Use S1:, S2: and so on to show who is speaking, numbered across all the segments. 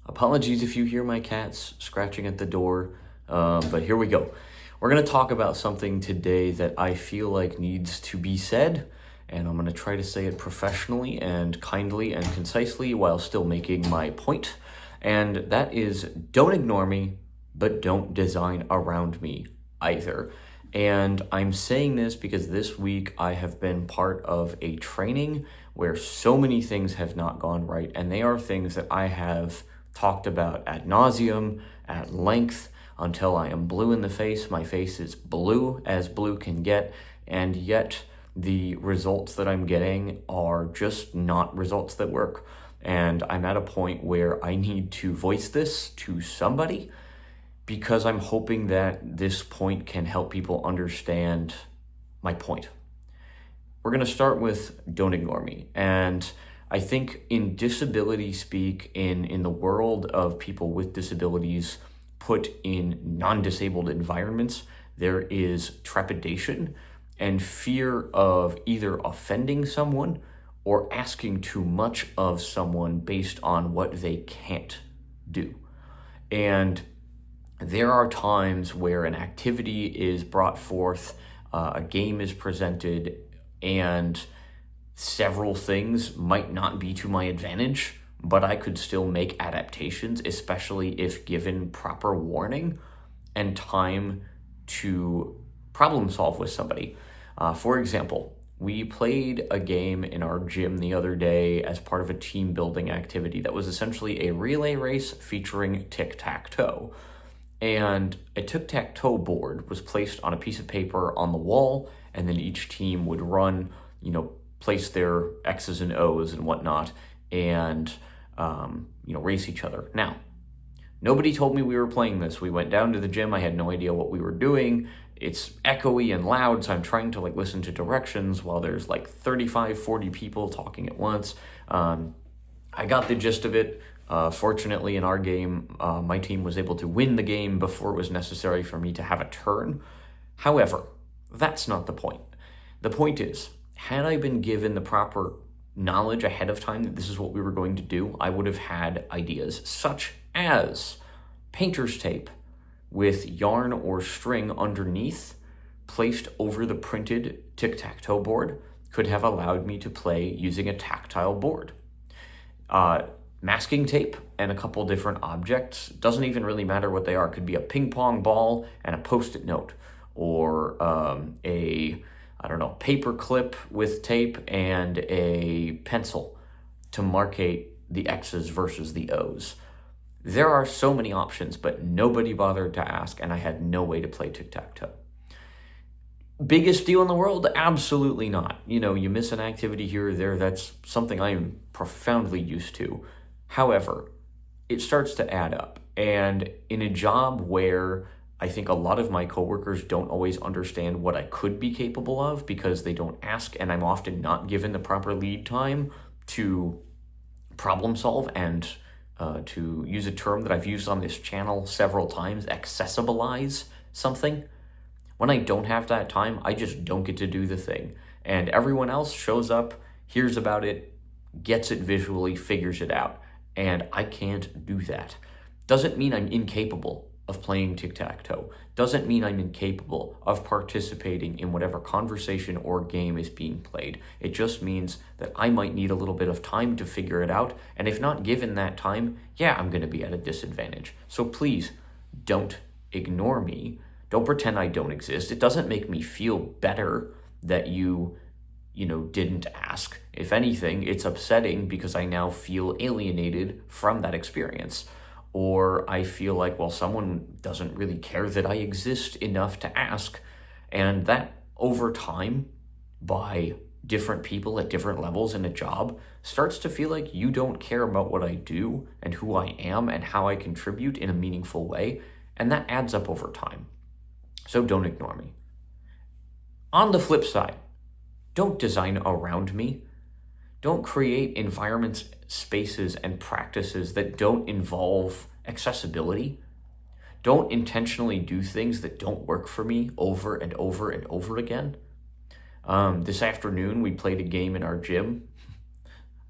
S1: Apologies if you hear my cats scratching at the door, but here we go. We're going to talk about something today that I feel like needs to be said, and I'm going to try to say it professionally and kindly and concisely while still making my point. And that is, don't ignore me, but don't design around me either. And I'm saying this because this week I have been part of a training where so many things have not gone right, and they are things that I have talked about ad nauseum, at length, until I am blue in the face. My face is blue as blue can get, and yet the results that I'm getting are just not results that work. And I'm at a point where I need to voice this to somebody because I'm hoping that this point can help people understand my point. We're going to start with don't ignore me. And I think in disability speak, in the world of people with disabilities put in non-disabled environments, there is trepidation and fear of either offending someone or asking too much of someone based on what they can't do. And there are times where an activity is brought forth, a game is presented, and several things might not be to my advantage, but I could still make adaptations, especially if given proper warning and time to problem solve with somebody. For example, we played a game in our gym the other day as part of a team building activity that was essentially a relay race featuring tic-tac-toe. And a tic-tac-toe board was placed on a piece of paper on the wall, and then each team would run, place their X's and O's and whatnot, and race each other. Now, nobody told me we were playing this. We went down to the gym. I had no idea what we were doing. It's echoey and loud, so I'm trying to listen to directions while there's 35, 40 people talking at once. I got the gist of it. Fortunately, in our game, my team was able to win the game before it was necessary for me to have a turn. However, that's not the point. The point is, had I been given the proper knowledge ahead of time that this is what we were going to do, I would have had ideas such as painter's tape with yarn or string underneath placed over the printed tic-tac-toe board could have allowed me to play using a tactile board. Masking tape and a couple different objects, doesn't even really matter what they are. It could be a ping pong ball and a post-it note, or paper clip with tape and a pencil to markate the X's versus the O's. There are so many options, but nobody bothered to ask, and I had no way to play tic-tac-toe. Biggest deal in the world? Absolutely not. You miss an activity here or there, that's something I am profoundly used to. However, it starts to add up. And in a job where I think a lot of my coworkers don't always understand what I could be capable of because they don't ask, and I'm often not given the proper lead time to problem solve and to use a term that I've used on this channel several times, accessibilize something. When I don't have that time, I just don't get to do the thing. And everyone else shows up, hears about it, gets it visually, figures it out. And I can't do that. Doesn't mean I'm incapable of playing tic-tac-toe. Doesn't mean I'm incapable of participating in whatever conversation or game is being played. It just means that I might need a little bit of time to figure it out. And if not given that time, I'm going to be at a disadvantage. So please don't ignore me. Don't pretend I don't exist. It doesn't make me feel better that you didn't ask. If anything, it's upsetting because I now feel alienated from that experience. Or I feel like, someone doesn't really care that I exist enough to ask. And that over time, by different people at different levels in a job, starts to feel like you don't care about what I do and who I am and how I contribute in a meaningful way. And that adds up over time. So don't ignore me. On the flip side, don't design around me. Don't create environments, spaces, and practices that don't involve accessibility. Don't intentionally do things that don't work for me over and over and over again. This afternoon, we played a game in our gym.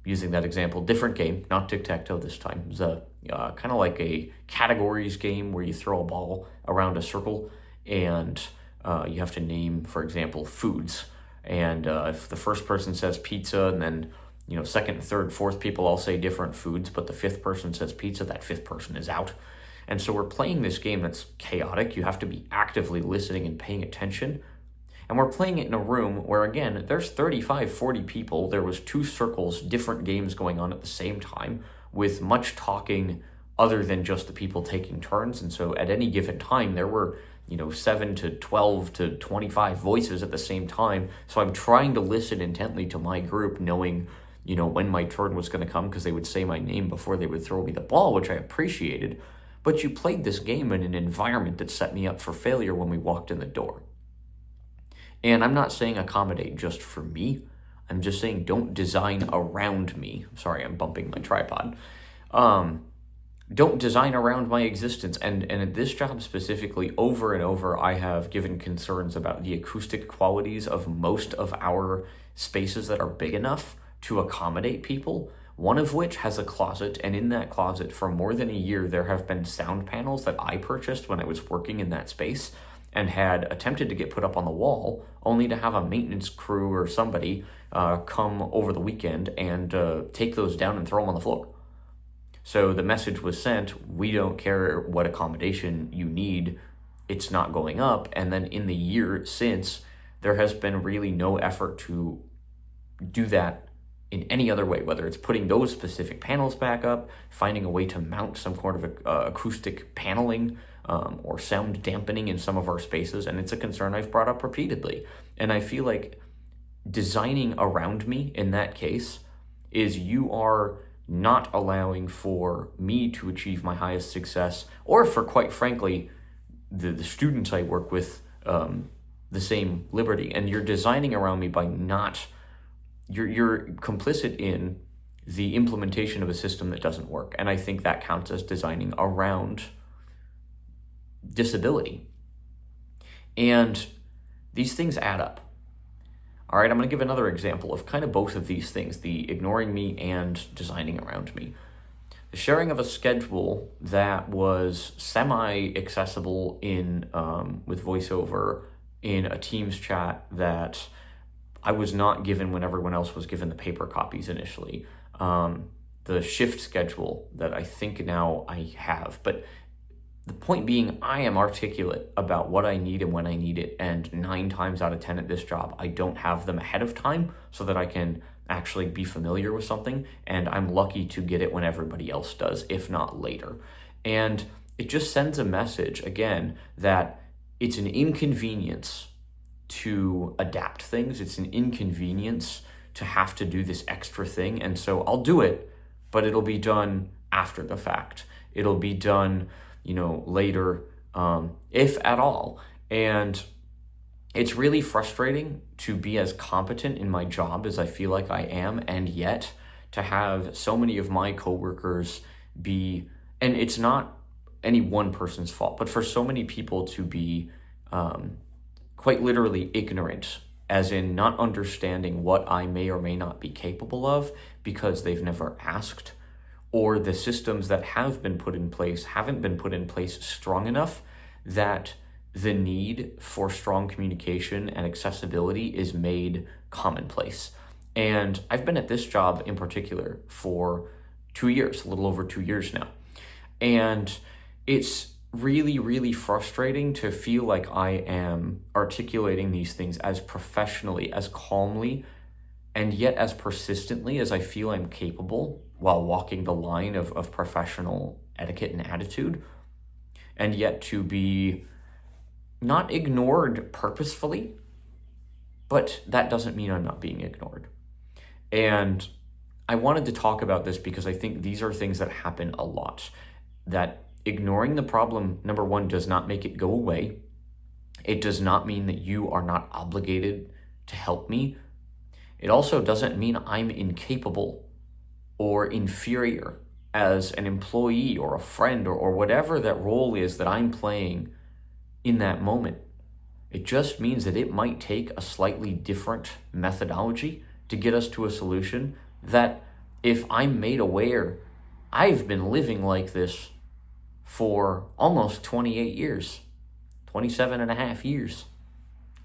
S1: using that example, different game, not tic-tac-toe this time. It was a kind of like a categories game where you throw a ball around a circle and you have to name, for example, foods. And if the first person says pizza, and then second, third, fourth people all say different foods, but the fifth person says pizza, that fifth person is out. And so we're playing this game that's chaotic. You have to be actively listening and paying attention. And we're playing it in a room where, again, there's 35, 40 people. There was 2 circles, different games going on at the same time, with much talking other than just the people taking turns. And so at any given time, there were 7 to 12 to 25 voices at the same time. So I'm trying to listen intently to my group, knowing when my turn was going to come, because they would say my name before they would throw me the ball, which I appreciated. But you played this game in an environment that set me up for failure when we walked in the door. And I'm not saying accommodate just for me. I'm just saying don't design around me. Sorry, I'm bumping my tripod. Don't design around my existence. And at this job specifically, over and over, I have given concerns about the acoustic qualities of most of our spaces that are big enough to accommodate people, one of which has a closet. And in that closet, for more than a year, there have been sound panels that I purchased when I was working in that space and had attempted to get put up on the wall, only to have a maintenance crew or somebody come over the weekend and take those down and throw them on the floor. So the message was sent, we don't care what accommodation you need, it's not going up. And then in the year since, there has been really no effort to do that in any other way, whether it's putting those specific panels back up, finding a way to mount some kind of acoustic paneling, or sound dampening in some of our spaces. And it's a concern I've brought up repeatedly. And I feel like designing around me in that case is you are not allowing for me to achieve my highest success, or for, quite frankly, the students I work with, the same liberty. And you're designing around me by not, you're complicit in the implementation of a system that doesn't work. And I think that counts as designing around disability. And these things add up. All right, I'm going to give another example of kind of both of these things, the ignoring me and designing around me. The sharing of a schedule that was semi-accessible in with VoiceOver in a Teams chat that I was not given when everyone else was given the paper copies initially. The shift schedule that I think now I have. But the point being, I am articulate about what I need and when I need it. And 9 times out of 10 at this job, I don't have them ahead of time so that I can actually be familiar with something. And I'm lucky to get it when everybody else does, if not later. And it just sends a message, again, that it's an inconvenience to adapt things. It's an inconvenience to have to do this extra thing. And so I'll do it, but it'll be done after the fact. It'll be done later, if at all. And it's really frustrating to be as competent in my job as I feel like I am, and yet to have so many of my coworkers be, and it's not any one person's fault, but for so many people to be quite literally ignorant, as in not understanding what I may or may not be capable of because they've never asked, or the systems that have been put in place haven't been put in place strong enough that the need for strong communication and accessibility is made commonplace. And I've been at this job in particular for 2 years, a little over 2 years now. And it's really, really frustrating to feel like I am articulating these things as professionally, as calmly, and yet as persistently as I feel I'm capable while walking the line of professional etiquette and attitude, and yet to be not ignored purposefully, but that doesn't mean I'm not being ignored. And I wanted to talk about this because I think these are things that happen a lot, that ignoring the problem, number one, does not make it go away. It does not mean that you are not obligated to help me. It also doesn't mean I'm incapable or inferior as an employee or a friend or whatever that role is that I'm playing in that moment. It just means that it might take a slightly different methodology to get us to a solution that if I'm made aware, I've been living like this for almost 28 years, 27 and a half years.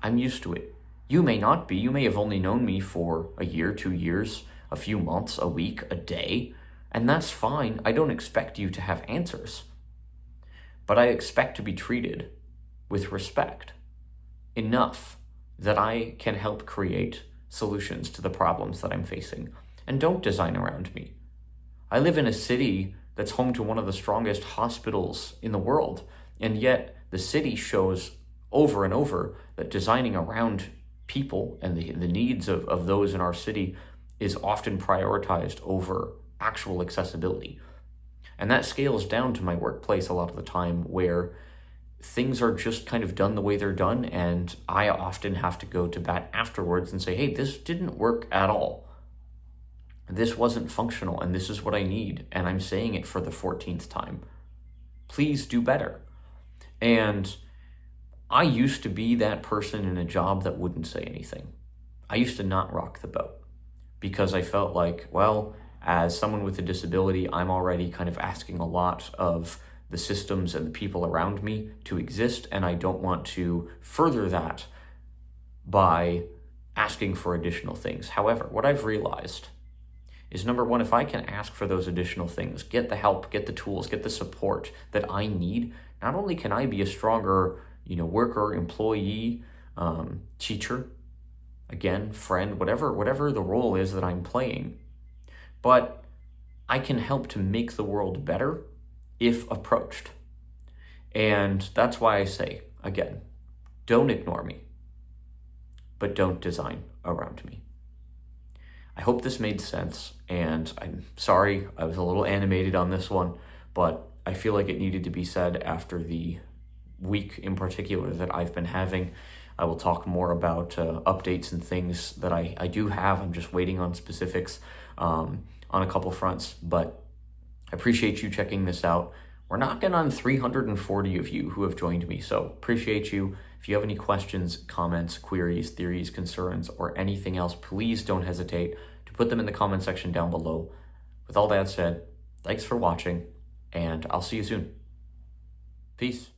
S1: I'm used to it. You may not be. You may have only known me for a year, 2 years, a few months, a week, a day, and that's fine. I don't expect you to have answers, but I expect to be treated with respect enough that I can help create solutions to the problems that I'm facing. And don't design around me. I live in a city that's home to one of the strongest hospitals in the world, and yet the city shows over and over that designing around people and the needs of those in our city is often prioritized over actual accessibility. And that scales down to my workplace a lot of the time, where things are just kind of done the way they're done, and I often have to go to bat afterwards and say, hey, this didn't work at all. This wasn't functional, and this is what I need, and I'm saying it for the 14th time. Please do better. And I used to be that person in a job that wouldn't say anything. I used to not rock the boat because I felt like, well, as someone with a disability, I'm already kind of asking a lot of the systems and the people around me to exist, and I don't want to further that by asking for additional things. However, what I've realized is, number one, if I can ask for those additional things, get the help, get the tools, get the support that I need, not only can I be a stronger, worker, employee, teacher, again, friend, whatever the role is that I'm playing, but I can help to make the world better if approached. And that's why I say, again, don't ignore me, but don't design around me. I hope this made sense, and I'm sorry I was a little animated on this one, but I feel like it needed to be said after the week in particular that I've been having. I will talk more about updates and things that I do have. I'm just waiting on specifics on a couple fronts, but I appreciate you checking this out. We're knocking on 340 of you who have joined me, so appreciate you. If you have any questions, comments, queries, theories, concerns, or anything else, please don't hesitate to put them in the comment section down below. With all that said, thanks for watching, and I'll see you soon. Peace.